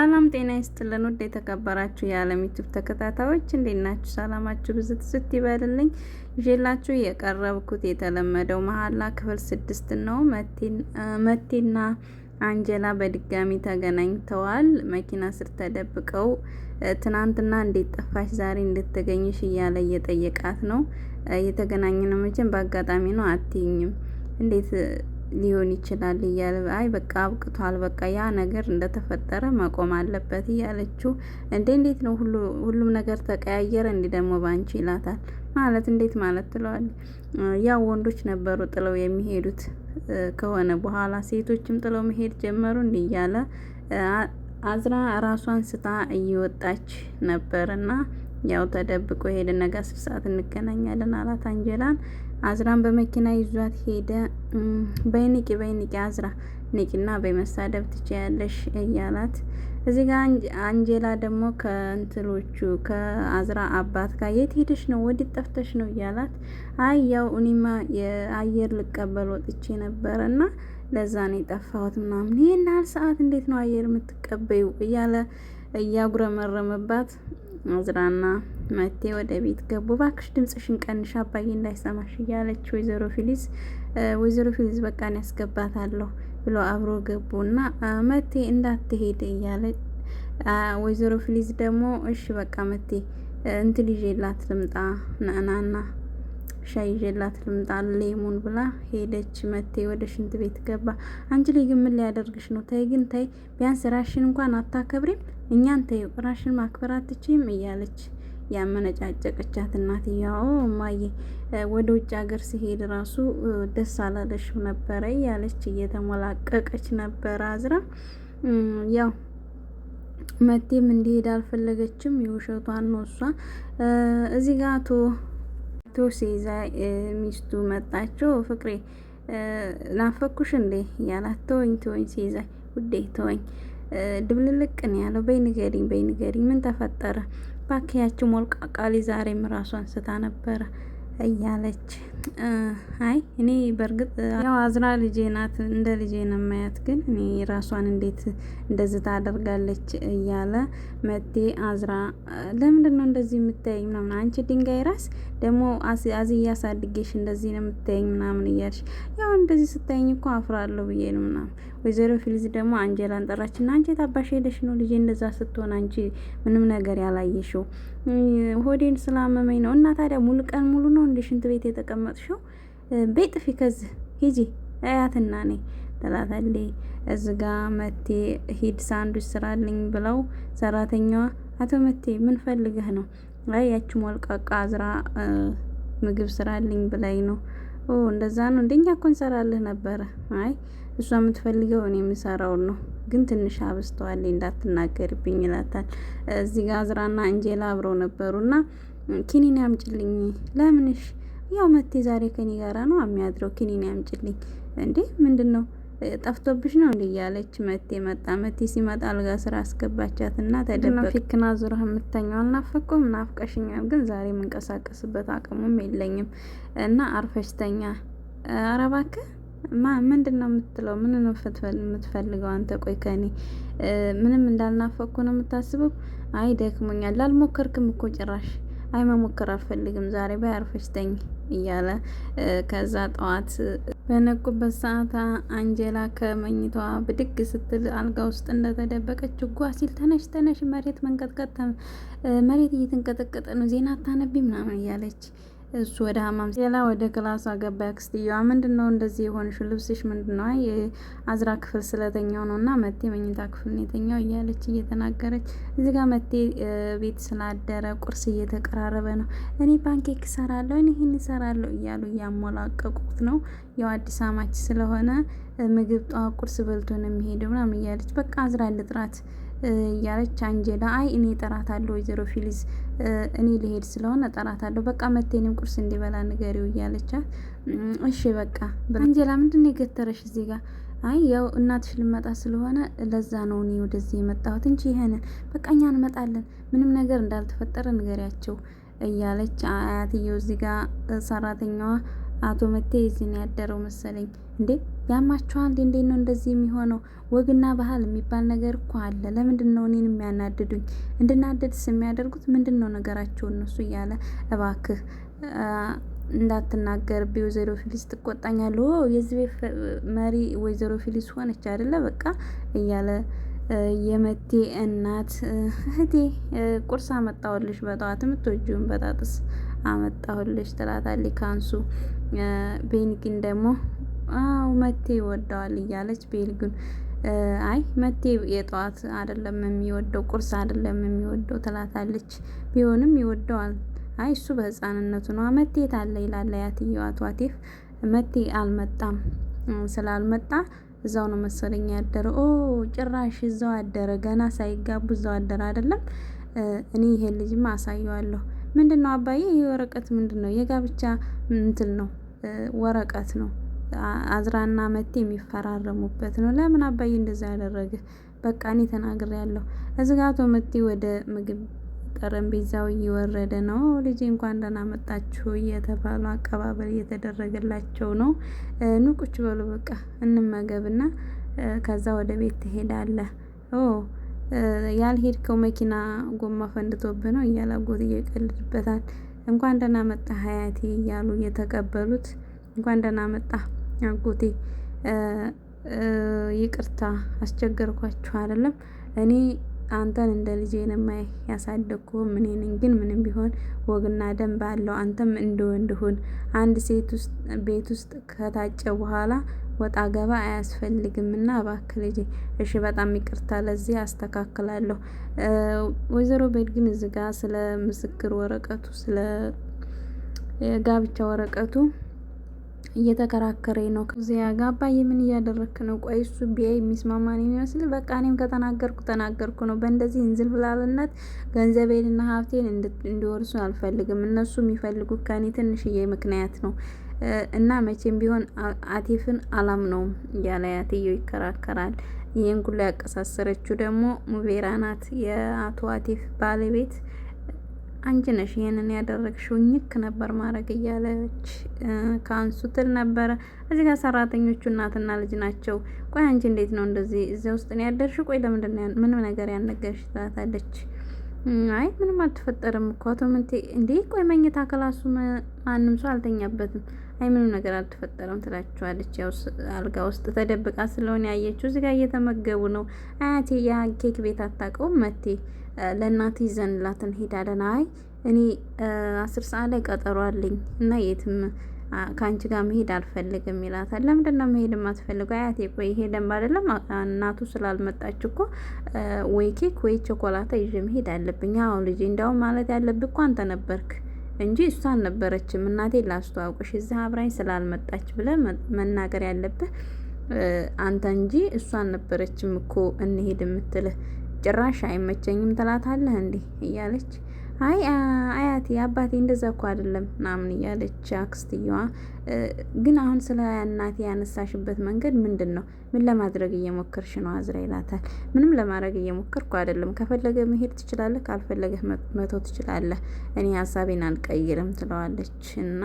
ሰላም ጤና ይስጥልን። ውድ የተከበራችሁ የዓለም ዩቲዩብ ተከታታዮች እንዴት ናችሁ? ሰላማችሁ ብዝት ይበልልኝ። ይዤላችሁ የቀረብኩት የተለመደው መሀላ ክፍል 6 ነው። መቴና አንጀላ በድጋሚ ተገናኝተዋል። መኪና ስር ተደብቀው ትናንትና እንዴት ጠፋሽ ዛሬ እንድትገኝሽ እያለ እየጠየቃት ነው። የተገናኘነው መቼም በአጋጣሚ ነው አትይኝም እንዴት ሊሆን ይችላል እያለ አይ በቃ አብቅቷል፣ በቃ ያ ነገር እንደተፈጠረ መቆም አለበት እያለችው እንዴት ነው ሁሉም ነገር ተቀያየረ እንዴ ደግሞ ባንቺ ይላታል። ማለት እንዴት ማለት ትለዋለች። ያው ወንዶች ነበሩ ጥለው የሚሄዱት ከሆነ በኋላ ሴቶችም ጥለው መሄድ ጀመሩ እንዴ እያለ አዝራ ራሷን ስታ እየወጣች ነበርና ያው ተደብቆ ሄደ። ነገ 10 ሰዓት እንገናኛለን አላት አንጀላን። አዝራን በመኪና ይዟት ሄደ። በይንቂ አዝራ ንቂና በመሳደብ ትችያለሽ እያላት እዚህ ጋር አንጀላ ደግሞ ከእንትሎቹ ከአዝራ አባት ጋር የት ሄደሽ ነው ወዲት ጠፍተሽ ነው እያላት አይ ያው እኔማ የአየር ልቀበል ወጥቼ ነበርና ለዛ ነው የጠፋሁት ምናምን ይሄን ያህል ሰዓት እንዴት ነው አየር የምትቀበዩ እያለ እያጉረመረመባት አዝራና መቴ ወደ ቤት ገቡ። ባክሽ ድምጽሽን ቀንሽ አባዬ እንዳይሰማሽ እያለች ወይዘሮ ፊሊዝ በቃን ያስገባታለሁ ብሎ አብሮ ገቡና መቴ እንዳትሄድ እያለ ወይዘሮ ፊሊዝ ደግሞ እሺ በቃ መቴ እንትን ይዤላት ልምጣ ናና ሻይ ይዤላት ልምጣ ሌሙን ብላ ሄደች። መቴ ወደ ሽንት ቤት ገባ። አንቺ ልጅ ግን ምን ሊያደርግሽ ነው? ተይ ግን ተይ፣ ቢያንስ ራሽን እንኳን አታከብሪም? እኛን ተይ ራሽን ማክበር አትችይም እያለች ያመነጫጨቀቻት እናትየው እማዬ ወደ ውጭ ሀገር ሲሄድ ራሱ ደስ አላለሽም ነበረ እያለች እየተሞላቀቀች ነበረ። አዝራ ያው መቴም እንዲሄድ አልፈለገችም። የውሸቷን ነው እሷ። እዚህ ጋር አቶ ሴዛ ሚስቱ መጣቸው። ፍቅሬ ናፈኩሽ እንዴ ያላት ተወኝ ሴዛ ውዴ ተወኝ ድብልልቅን ያለው በይ ንገሪኝ ምን ተፈጠረ? ባክያችሁ ሞልቃቃሊ ዛሬም ራሷን ስታ ነበረ እያለች አይ እኔ በርግጥ ያው አዝራ ልጄ ናት እንደ ልጄ ነው ማያት፣ ግን እኔ ራሷን እንዴት እንደዚህ ታደርጋለች እያለ መቴ አዝራ ለምንድን ነው እንደዚህ የምታየኝ ምናምን አንቺ ድንጋይ ራስ ደግሞ አዝያ አሳድጌሽ እንደዚህ ነው የምታየኝ ምናምን እያልሽ ያው እንደዚህ ስታየኝ እኮ አፍራለሁ ብዬ ነው ምናምን። ወይዘሮ ፊሊዝ ደግሞ አንጀላን ጠራችና አንቺ ታባሽ ሄደሽ ነው ልጄ እንደዛ ስትሆን አንቺ ምንም ነገር ያላየሽው ሆዴን ስላመመኝ ነው። እና ታዲያ ሙሉ ቀን ሙሉ ነው እንደ ሽንት ቤት የተቀመጥሽው? ቤጥፊ ከዚህ ሂጂ አያትና ነኝ ተላታለይ። እዚጋ መቴ ሂድ ሳንዱች ስራልኝ ብለው ሰራተኛዋ አቶ መቴ ምን ፈልገህ ነው? አይ ያቺ ሞልቃቃ አዝራ ምግብ ስራልኝ ብላይ ነው። እንደዛ ነው እንደኛ እኮ እንሰራልህ ነበረ። አይ እሷ የምትፈልገው እኔ የምሰራውን ነው፣ ግን ትንሽ አብስተዋል እንዳትናገርብኝ ይላታል። እዚህ ጋር አዝራና አንጀላ አብረው ነበሩና ኪኒን ያምጭልኝ። ለምንሽ? ያው መቴ ዛሬ ከኔ ጋራ ነው የሚያድረው። ኪኒን ያምጭልኝ። እንዴ ምንድነው ጠፍቶብሽ ነው እንዴ እያለች መቴ መጣ። መቴ ሲመጣ አልጋ ስራ አስገባቻትና ተደበቀ። ፊክና ዙረህ የምተኛው አልናፈቅኩም? ናፍቀሽኛል፣ ግን ዛሬ የምንቀሳቀስበት አቅሙም የለኝም እና አርፈሽተኛ። ኧረ እባክህ ምንድነው የምትለው? ምን ነው የምትፈልገው አንተ? ቆይ ከኔ ምንም እንዳልናፈቅኩ ነው የምታስበው? አይ ደክሞኛል። ላልሞከርክም እኮ ጭራሽ። አይ መሞከር አልፈልግም ዛሬ ባያርፈሽ ተኝ እያለ ከዛ ጠዋት በነቁበት ሰዓት አንጀላ ከመኝታዋ ብድግ ስትል አልጋ ውስጥ እንደተደበቀች ጓ ሲል ተነሽ መሬት መንቀጥቀጥ መሬት እየተንቀጠቀጠ ነው ዜና አታነቢ ምናምን እያለች እሱ ወደ ሀማም ሌላ ወደ ክላሷ ገባ። ያክስትየዋ ምንድነው እንደዚህ የሆንሽው? ልብስሽ ምንድነው? አይ አዝራ ክፍል ስለተኛው ነውና መቴ መኝታ ክፍል ነው የተኛው እያለች እየተናገረች እዚህ ጋር መቴ ቤት ስላደረ ቁርስ እየተቀራረበ ነው። እኔ ፓንኬክ እሰራለሁ፣ እኔ ይሄን እሰራለሁ እያሉ እያሞላቀቁት ነው። ያው አዲስ አማች ስለሆነ ምግብ ጧት ቁርስ በልቶ ነው የሚሄደው ምናምን እያለች በቃ አዝራ ልጥራት እያለች አንጀላ አይ እኔ እጠራታለሁ ወይዘሮ ፊሊዝ እኔ ልሄድ ስለሆነ እጠራታለሁ፣ በቃ መቴንም ቁርስ እንዲበላ ንገሪው እያለቻት እሺ በቃ አንጀላ ምንድነው የገተረሽ እዚህ ጋር? አይ ያው እናትሽ ልመጣ ስለሆነ ለዛ ነው እኔ ወደዚህ የመጣሁት እንጂ ይሄንን በቃ እኛ እንመጣለን፣ ምንም ነገር እንዳልተፈጠረ ንገሪያቸው እያለች አያትየው እዚህ ጋር ሰራተኛዋ አቶ መቴ እዚህ ነው ያደረው መሰለኝ እንዴ ያማችኋል? እንዴት ነው እንደዚህ የሚሆነው? ወግና ባህል የሚባል ነገር እኮ አለ። ለምንድን ነው እኔን የሚያናድዱኝ? እንድናደድስ የሚያደርጉት ምንድን ነው ነገራቸው እነሱ እያለ እባክህ እንዳትናገር ወይዘሮ ፊሊስ ትቆጣኛለሁ። የዚህ ቤት መሪ ወይዘሮ ፊሊስ ሆነች አይደለ በቃ እያለ የመቴ እናት እህቴ ቁርስ አመጣሁልሽ፣ በጠዋት የምትወጂውን በጣጥስ አመጣሁልሽ ትላታለች ካንሱ። ቤንግን ደግሞ አው መቴ ይወደዋል እያለች ቤልግን አይ መቴ የጠዋት አይደለም የሚወደው ቁርስ አይደለም የሚወደው ትላታለች። ቢሆንም ይወደዋል። አይ እሱ በህፃንነቱ ነው። መቴ ታለ ይላል ያትየው አቶ አቲፍ። መቴ አልመጣም፣ ስላልመጣ እዛው ነው መሰለኝ ያደረው። ኦ ጭራሽ እዛው አደረ፣ ገና ሳይጋቡ እዛው አደረ አይደለም። እኔ ይሄን ልጅማ አሳየዋለሁ። ምንድነው አባዬ ይሄ ወረቀት ምንድነው? የጋብቻ እንትን ነው ወረቀት ነው። አዝራና መቴ የሚፈራረሙበት ነው። ለምን አባዬ እንደዛ ያደረገ? በቃ እኔ ተናግሬያለሁ። እዚህ ጋር አቶ መቴ ወደ ምግብ ጠረጴዛው እየወረደ ነው። ልጄ እንኳን ደህና መጣችሁ እየተባሉ አቀባበል እየተደረገላቸው ነው። ኑ ቁጭ በሉ በቃ እንመገብና ከዛ ወደ ቤት ትሄዳለህ። ኦ ያልሄድከው መኪና ጎማ ፈንድቶብህ ነው እያለ አጎት እየቀልድበታል። እንኳን ደህና መጣ ሀያቴ እያሉ እየተቀበሉት እንኳን ደህና መጣ አጎቴ፣ ይቅርታ አስቸገርኳችሁ አይደለም። እኔ አንተን እንደ ልጄ ነማይ ያሳደግኩህ እኔ ነኝ። ግን ምንም ቢሆን ወግና ደንብ አለው። አንተም እንደ ወንድ ሁን። አንድ ሴት ውስጥ ቤት ውስጥ ከታጨ በኋላ ወጣ ገባ አያስፈልግምና እባክህ ልጄ። እሺ በጣም ይቅርታ፣ ለዚህ አስተካክላለሁ። ወይዘሮ ቤልግን እዚህ ጋር ስለ ምስክር ወረቀቱ ስለ ጋብቻ ወረቀቱ እየተከራከረኝ ነው። እዚያ ጋር አባዬ ምን እያደረክ ነው? ቆይ እሱ ቢያይ የሚስማማን የሚመስል በቃ እኔም ተናገርኩ ነው። በእንደዚህ እንዝልፍላልነት ገንዘቤንና ሀብቴን እንዲወርሱ አልፈልግም። እነሱ የሚፈልጉት ከኔ ትንሽዬ ምክንያት ነው እና መቼም ቢሆን አቲፍን አላምነውም እያለ አያትየው ይከራከራል። ይህን ሁሉ ያቀሳሰረችው ደግሞ ሙቤራ ናት፣ የአቶ አቲፍ ባለቤት። አንቺ ነሽ ይሄንን ያደረግሽው፣ ኝክ ነበር ማድረግ እያለች ካንሱ ትል ነበረ። እዚህ ጋር ሰራተኞቹ እናትና ልጅ ናቸው። ቆይ አንቺ እንዴት ነው እንደዚህ እዚያ ውስጥ ነው ያደርሽው? ቆይ ለምንድን ነው ምንም ነገር ያልነገርሽ? ትላታለች። አይ ምንም አልተፈጠረም እኮ አቶ ምንቴ። እንዴ ቆይ መኝታ ክላሱ ማንም ሰው አልተኛበትም። አይ ምንም ነገር አልተፈጠረም ትላቸዋለች። ያው አልጋ ውስጥ ተደብቃ ስለሆነ ያየችው። እዚህ ጋር እየተመገቡ ነው። አያቴ ያ ኬክ ቤት አታውቀውም መቴ፣ ለእናት ይዘንላት እንሄዳለን። አይ እኔ 10 ሰዓት ላይ ቀጠሮ አለኝ እና የትም ከአንቺ ጋር መሄድ አልፈልግም ይላታል። ለምንድን ነው መሄድ የማትፈልገው? አያቴ ቆይ ሄደን አይደለም እናቱ ስላልመጣች እኮ ወይ ኬክ ወይ ቾኮላታ ይዤ መሄድ አለብኝ። አዎ ልጄ፣ እንዳውም ማለት ያለብህ እኮ አንተ ነበርክ እንጂ እሷ አልነበረችም። እናቴ ላስተዋውቅሽ እዚህ አብራኝ ስላልመጣች ብለህ መናገር ያለብህ አንተ እንጂ እሷ አልነበረችም እኮ እንሄድ የምትልህ። ጭራሽ አይመቸኝም ትላታለህ እንዴ እያለች አይ አያቴ አባቴ እንደዛ እኮ አይደለም ምናምን እያለች አክስትየዋ። ግን አሁን ስለ እናቴ ያነሳሽበት መንገድ ምንድን ነው? ምን ለማድረግ እየሞከርሽ ነው አዝራ ይላታል። ምንም ለማድረግ እየሞከርኩ አይደለም። ከፈለገ መሄድ ትችላለህ፣ ካልፈለገህ መተው ትችላለህ። እኔ ሀሳቤን አልቀይርም ትለዋለች። እና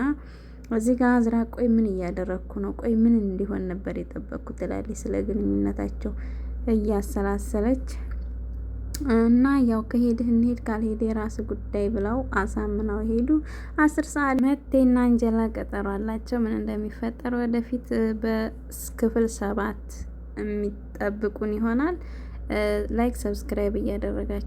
እዚህ ጋር አዝራ ቆይ ምን እያደረግኩ ነው? ቆይ ምን እንዲሆን ነበር የጠበቅኩት? ትላለች ስለ ግንኙነታቸው እያሰላሰለች እና ያው ከሄድህ እንሄድ ካልሄደ የራስ ጉዳይ ብለው አሳምነው ሄዱ። 10 ሰዓት መቴና አንጀላ ቀጠሮ አላቸው። ምን እንደሚፈጠር ወደፊት በክፍል 7 የሚጠብቁን ይሆናል። ላይክ ሰብስክራይብ እያደረጋቸው